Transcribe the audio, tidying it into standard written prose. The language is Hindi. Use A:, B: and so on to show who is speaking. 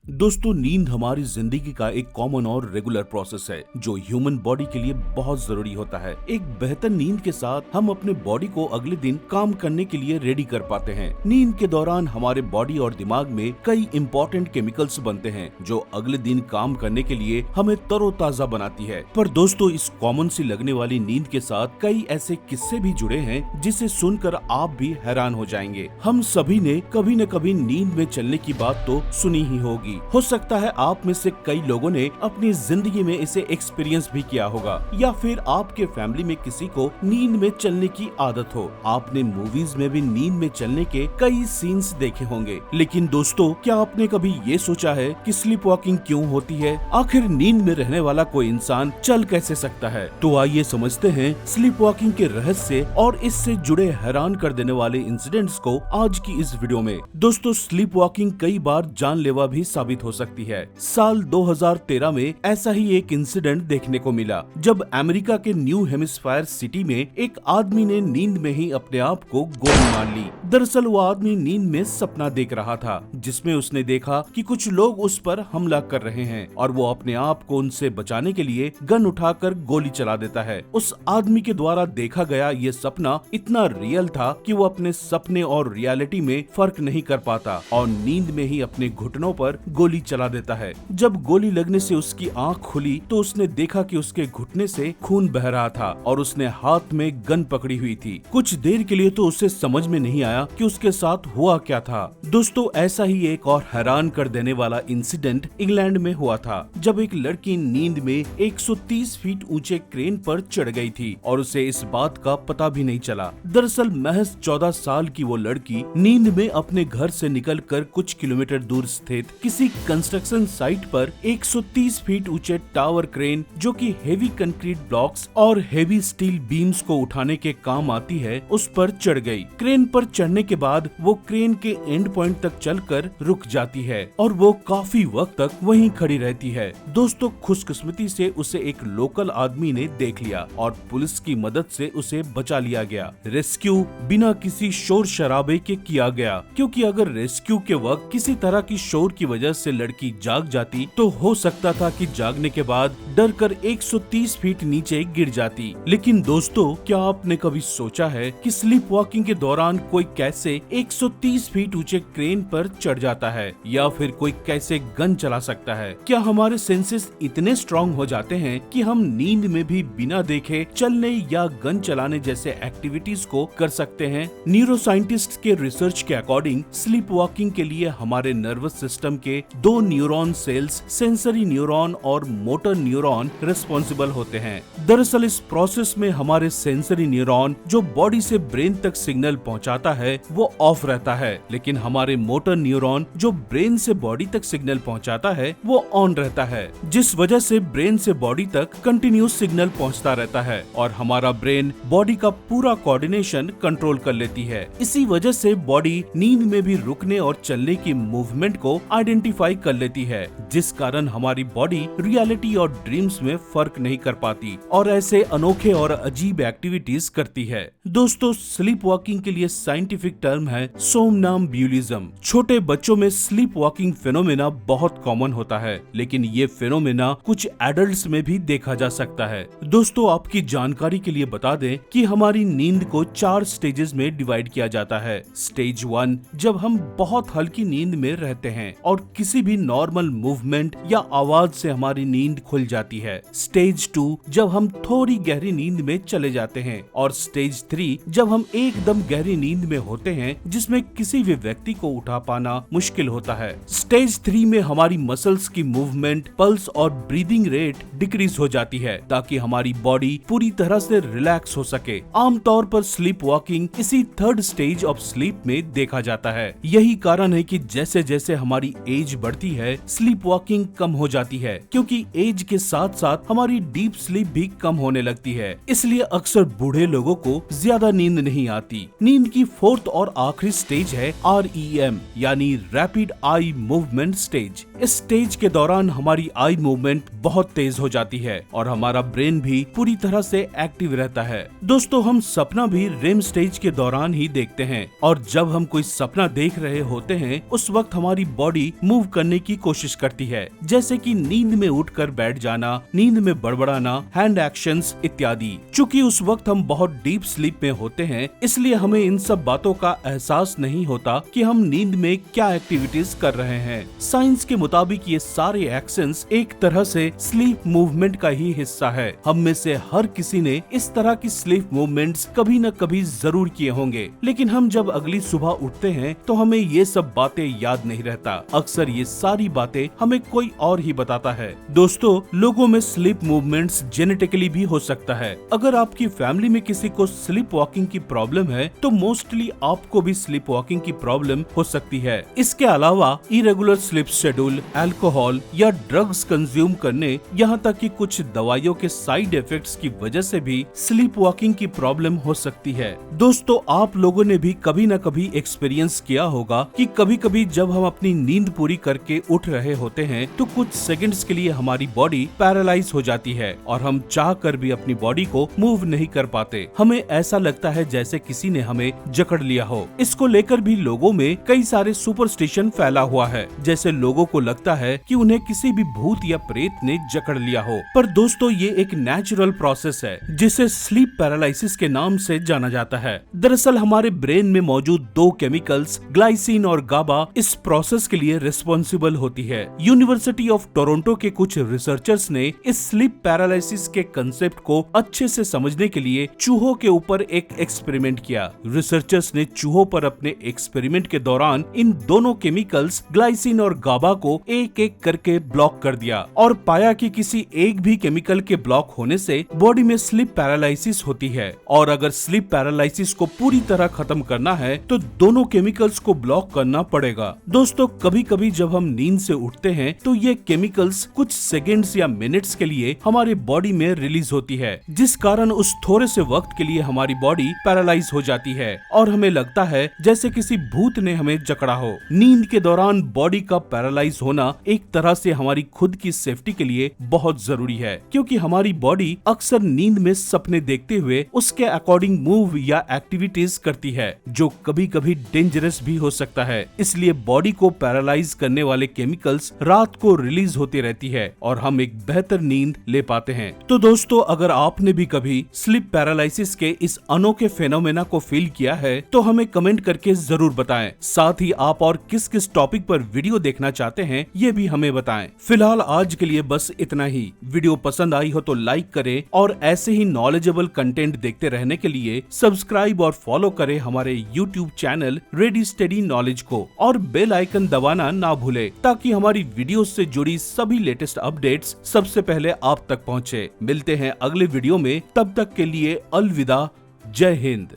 A: दोस्तों, नींद हमारी जिंदगी का एक कॉमन और रेगुलर प्रोसेस है जो ह्यूमन बॉडी के लिए बहुत जरूरी होता है। एक बेहतर नींद के साथ हम अपने बॉडी को अगले दिन काम करने के लिए रेडी कर पाते हैं। नींद के दौरान हमारे बॉडी और दिमाग में कई इंपॉर्टेंट केमिकल्स बनते हैं जो अगले दिन काम करने के लिए हमें तरोताजा बनाती है। पर दोस्तों, इस कॉमन सी लगने वाली नींद के साथ कई ऐसे किस्से भी जुड़े हैं जिसे सुनकर आप भी हैरान हो जाएंगे। हम सभी ने कभी न कभी नींद में चलने की बात तो सुनी ही होगी। हो सकता है आप में से कई लोगों ने अपनी जिंदगी में इसे एक्सपीरियंस भी किया होगा, या फिर आपके फैमिली में किसी को नींद में चलने की आदत हो। आपने मूवीज में भी नींद में चलने के कई सीन्स देखे होंगे। लेकिन दोस्तों, क्या आपने कभी ये सोचा है कि स्लीप वॉकिंग क्यों होती है? आखिर नींद में रहने वाला कोई इंसान चल कैसे सकता है? तो आइए समझते हैं स्लीप वॉकिंग के रहस्य और इससे जुड़े हैरान कर देने वाले इंसिडेंट्स को आज की इस वीडियो में। दोस्तों, स्लीप वॉकिंग कई बार जानलेवा भी साबित हो सकती है। साल 2013 में ऐसा ही एक इंसिडेंट देखने को मिला जब अमेरिका के न्यू हेमिस्फायर सिटी में एक आदमी ने नींद में ही अपने आप को गोली मार ली। दरअसल वो आदमी नींद में सपना देख रहा था जिसमें उसने देखा कि कुछ लोग उस पर हमला कर रहे हैं और वो अपने आप को उनसे बचाने के लिए गन उठाकर गोली चला देता है। उस आदमी के द्वारा देखा गया ये सपना इतना रियल था कि वो अपने सपने और रियलिटी में फर्क नहीं कर पाता और नींद में ही अपने घुटनों पर गोली चला देता है। जब गोली लगने से उसकी आंख खुली तो उसने देखा कि उसके घुटने से खून बह रहा था और उसने हाथ में गन पकड़ी हुई थी। कुछ देर के लिए तो उसे समझ में नहीं आया कि उसके साथ हुआ क्या था। दोस्तों, ऐसा ही एक और हैरान कर देने वाला इंसिडेंट इंग्लैंड में हुआ था जब एक लड़की नींद में 130 फीट ऊंचे क्रेन पर चढ़ गई थी और उसे इस बात का पता भी नहीं चला। दरअसल महज 14 साल की वो लड़की नींद में अपने घर से निकलकर कुछ किलोमीटर दूर स्थित किसी कंस्ट्रक्शन साइट पर 130 फीट ऊंचे टावर क्रेन जो कि हेवी कंक्रीट ब्लॉक्स और हेवी स्टील बीम्स को उठाने के काम आती है, उस पर चढ़ गई। क्रेन पर चढ़ने के बाद वो क्रेन के एंड पॉइंट तक चलकर रुक जाती है और वो काफी वक्त तक वहीं खड़ी रहती है। दोस्तों, खुशकिस्मती से उसे एक लोकल आदमी ने देख लिया और पुलिस की मदद से उसे बचा लिया गया। रेस्क्यू बिना किसी शोर शराबे के किया गया, क्योंकि अगर रेस्क्यू के वक्त किसी तरह की शोर की वजह से लड़की जाग जाती तो हो सकता था कि जागने के बाद डर कर 130 फीट नीचे गिर जाती। लेकिन दोस्तों, क्या आपने कभी सोचा है कि स्लीप वॉकिंग के दौरान कोई कैसे 130 फीट ऊंचे क्रेन पर चढ़ जाता है, या फिर कोई कैसे गन चला सकता है? क्या हमारे सेंसेस इतने स्ट्रॉन्ग हो जाते हैं कि हम नींद में भी बिना देखे चलने या गन चलाने जैसे एक्टिविटीज को कर सकते हैं? न्यूरो साइंटिस्ट के रिसर्च के अकॉर्डिंग स्लीप वॉकिंग के लिए हमारे नर्वस सिस्टम के दो न्यूरॉन सेल्स, सेंसरी न्यूरॉन और मोटर न्यूरॉन रिस्पॉन्सिबल होते हैं। दरअसल इस प्रोसेस में हमारे सेंसरी न्यूरॉन जो बॉडी से ब्रेन तक सिग्नल पहुंचाता है वो ऑफ रहता है, लेकिन हमारे मोटर न्यूरॉन जो ब्रेन से बॉडी तक सिग्नल पहुंचाता है वो ऑन रहता है, जिस वजह से ब्रेन से बॉडी तक कंटिन्यूस सिग्नल पहुंचता रहता है और हमारा ब्रेन बॉडी का पूरा कोऑर्डिनेशन कंट्रोल कर लेती है। इसी वजह से बॉडी नींद में भी रुकने और चलने की मूवमेंट को आइडेंटिफाई कर लेती है, जिस कारण हमारी बॉडी रियलिटी और ड्रीम्स में फर्क नहीं कर पाती और ऐसे अनोखे और अजीब एक्टिविटीज करती है। दोस्तों, स्लीप वॉकिंग के लिए साइंटिफिक टर्म है सोमनाम्बुलिज्म। छोटे बच्चों में स्लीप वॉकिंग फिनोमेना बहुत कॉमन होता है, लेकिन ये फिनोमेना कुछ एडल्ट्स में भी देखा जा सकता है। दोस्तों, आपकी जानकारी के लिए बता दें कि हमारी नींद को 4 स्टेजेस में डिवाइड किया जाता है। स्टेज 1 जब हम बहुत हल्की नींद में रहते हैं और किसी भी नॉर्मल मूवमेंट या आवाज से हमारी नींद खुल जाती है। स्टेज 2 जब हम थोड़ी गहरी नींद में चले जाते हैं और स्टेज 3 जब हम एकदम गहरी नींद में होते हैं जिसमें किसी भी व्यक्ति को उठा पाना मुश्किल होता है। स्टेज 3 में हमारी मसल्स की मूवमेंट, पल्स और ब्रीदिंग रेट डिक्रीज हो जाती है ताकि हमारी बॉडी पूरी तरह से रिलैक्स हो सके। आमतौर पर स्लीप वॉकिंग इसी 3rd स्टेज ऑफ स्लीप में देखा जाता है। यही कारण है कि जैसे जैसे हमारी एज बढ़ती है स्लीप वॉकिंग कम हो जाती है, क्योंकि एज के साथ साथ हमारी डीप स्लीप भी कम होने लगती है। इसलिए अक्सर बूढ़े लोगों को ज्यादा नींद नहीं आती। नींद की 4th और आखिरी स्टेज है REM यानी रैपिड आई मूवमेंट स्टेज। इस स्टेज के दौरान हमारी आई मूवमेंट बहुत तेज हो जाती है और हमारा ब्रेन भी पूरी तरह से एक्टिव रहता है। दोस्तों, हम सपना भी REM स्टेज के दौरान ही देखते हैं और जब हम कोई सपना देख रहे होते हैं उस वक्त हमारी बॉडी मूव करने की कोशिश करती है, जैसे कि नींद में उठकर बैठ जाना, नींद में बड़बड़ाना, हैंड एक्शंस इत्यादि। चूंकि उस वक्त हम बहुत डीप स्लीप में होते हैं, इसलिए हमें इन सब बातों का एहसास नहीं होता कि हम नींद में क्या एक्टिविटीज कर रहे हैं। साइंस के मुताबिक ये सारे एक्शंस एक तरह से स्लीप मूवमेंट का ही हिस्सा है। हम में से हर किसी ने इस तरह की स्लीप मूवमेंट्स कभी न कभी जरूर किए होंगे, लेकिन हम जब अगली सुबह उठते हैं तो हमें ये सब बातें याद नहीं रहता। अक्सर ये सारी बातें हमें कोई और ही बताता है। दोस्तों, लोगों में स्लीप मूवमेंट्स जेनेटिकली भी हो सकता है। अगर आपकी फैमिली में किसी को स्लीप वॉकिंग की प्रॉब्लम है तो मोस्टली आपको भी स्लीप वॉकिंग की प्रॉब्लम हो सकती है। इसके अलावा इरेगुलर स्लीप शेड्यूल, अल्कोहल या ड्रग्स कंज्यूम करने, यहाँ तक कि कुछ दवाइयों के साइड इफेक्ट्स की वजह से भी स्लीप वॉकिंग की प्रॉब्लम हो सकती है। दोस्तों, आप लोगों ने भी कभी न कभी एक्सपीरियंस किया होगा कि कभी कभी जब हम अपनी नींद पूरी करके उठ रहे होते हैं तो कुछ सेकंड्स के लिए हमारी बॉडी पैरालाइज हो जाती है और हम चाह कर भी अपनी बॉडी को मूव नहीं कर पाते। हमें ऐसा लगता है जैसे किसी ने हमें जकड़ लिया हो। इसको लेकर भी लोगों में कई सारे सुपरस्टिशन फैला हुआ है, जैसे लोगों को लगता है कि उन्हें किसी भी भूत या प्रेत ने जकड़ लिया हो। पर दोस्तों, ये एक नेचुरल प्रोसेस है जिसे स्लीप पैरालिसिस के नाम से जाना जाता है। दरअसल हमारे ब्रेन में मौजूद दो केमिकल्स ग्लाइसिन और गाबा इस प्रोसेस के लिए रिस्पॉन्सिबल होती है। यूनिवर्सिटी ऑफ टोरंटो के कुछ रिसर्चर्स ने इस स्लीप पैरालिसिस के कंसेप्ट को अच्छे से समझने के लिए चूहों के ऊपर एक एक्सपेरिमेंट किया। रिसर्चर्स ने चूहों पर अपने एक्सपेरिमेंट के दौरान इन दोनों केमिकल्स ग्लाइसिन और गाबा को एक एक करके ब्लॉक कर दिया और पाया कि किसी एक भी केमिकल के ब्लॉक होने से बॉडी में स्लीप पैरालिसिस होती है, और अगर स्लीप पैरालिसिस को पूरी तरह खत्म करना है तो दोनों केमिकल्स को ब्लॉक करना पड़ेगा। दोस्तों, कभी कभी जब हम नींद से उठते हैं तो ये केमिकल्स कुछ सेकेंड्स या मिनट्स के लिए हमारे बॉडी में रिलीज होती है, जिस कारण उस थोड़े से वक्त के लिए हमारी बॉडी पैरालाइज हो जाती है और हमें लगता है जैसे किसी भूत ने हमें जकड़ा हो। नींद के दौरान बॉडी का पैरालाइज होना एक तरह से हमारी खुद की सेफ्टी के लिए बहुत जरूरी है, क्योंकि हमारी बॉडी अक्सर नींद में सपने देखते हुए उसके अकॉर्डिंग मूव या एक्टिविटीज करती है, जो कभी कभी डेंजरस भी हो सकता है। इसलिए बॉडी को पैरालाइज करने वाले केमिकल्स रात को रिलीज होती रहती है और हम एक बेहतर नींद ले पाते हैं। तो दोस्तों, अगर आपने भी कभी स्लीप पैरालिसिस के इस अनोखे फेनोमेना को फील किया है तो हमें कमेंट करके जरूर बताएं। साथ ही आप और किस किस टॉपिक पर वीडियो देखना चाहते हैं ये भी हमें बताएं। फिलहाल आज के लिए बस इतना ही। वीडियो पसंद आई हो तो लाइक करें और ऐसे ही नॉलेजेबल कंटेंट देखते रहने के लिए सब्सक्राइब और फॉलो करें हमारे YouTube channel ready steady knowledge को, और बेल आइकन दबाना ना भूले ताकि हमारी वीडियो से जुड़ी सभी लेटेस्ट अपडेट्स सबसे पहले आप तक पहुंचे। मिलते हैं अगले वीडियो में, तब तक के लिए अलविदा। जय हिंद।